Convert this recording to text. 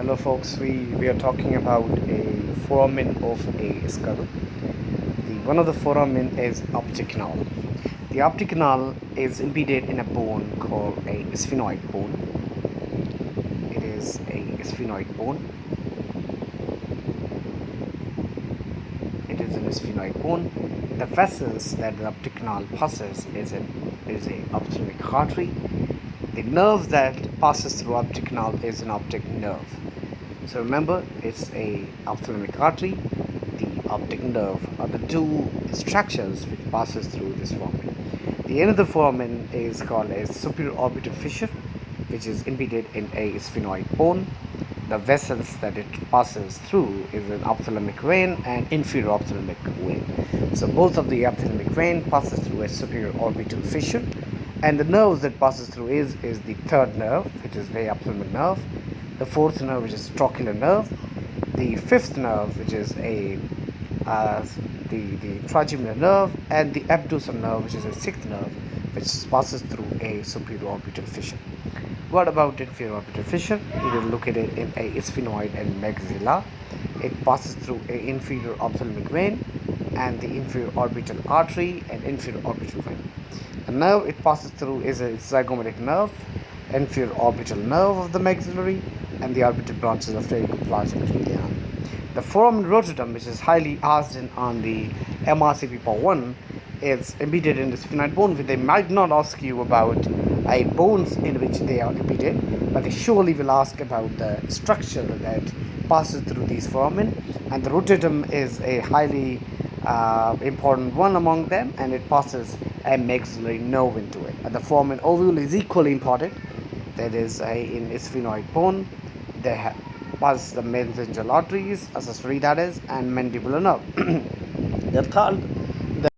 Hello folks, we are talking about a foramen of a skull. One of the foramen is optic canal. The optic canal is embedded in a bone called a sphenoid bone. It is a sphenoid bone. It is an sphenoid bone. The vessels that the optic canal passes is a ophthalmic artery. The nerve that passes through optic canal is an optic nerve. So remember, it's a ophthalmic artery. The optic nerve are the two structures which passes through this foramen. The end of the foramen is called a superior orbital fissure, which is embedded in a sphenoid bone. The vessels that it passes through is an ophthalmic vein and inferior ophthalmic vein. So both of the ophthalmic vein passes through a superior orbital fissure, and the nerve that passes through is the third nerve, which is the ophthalmic nerve. The fourth nerve, which is trochlear nerve. The fifth nerve, which is the trigeminal nerve, and the abductor nerve, which is a sixth nerve, which passes through a superior orbital fissure. What about inferior orbital fissure? It is located in a sphenoid and maxilla. It passes through a inferior ophthalmic vein and the inferior orbital artery and inferior orbital vein. The nerve it passes through is a zygomatic nerve, inferior orbital nerve of the maxillary, and the orbital branches of pterygoplage and ganglion. The foramen rotatum, which is highly asked on the MRCP Part 1, is embedded in the sphenoid bone. They might not ask you about bones in which they are embedded, but they surely will ask about the structure that passes through these foramen. And the rotatum is a highly important one among them, and it passes a maxillary nerve into it. And the foramen ovule is equally important. That is in sphenoid bone. They pass the meningeal arteries, accessory that is, and mandibular nerve. The third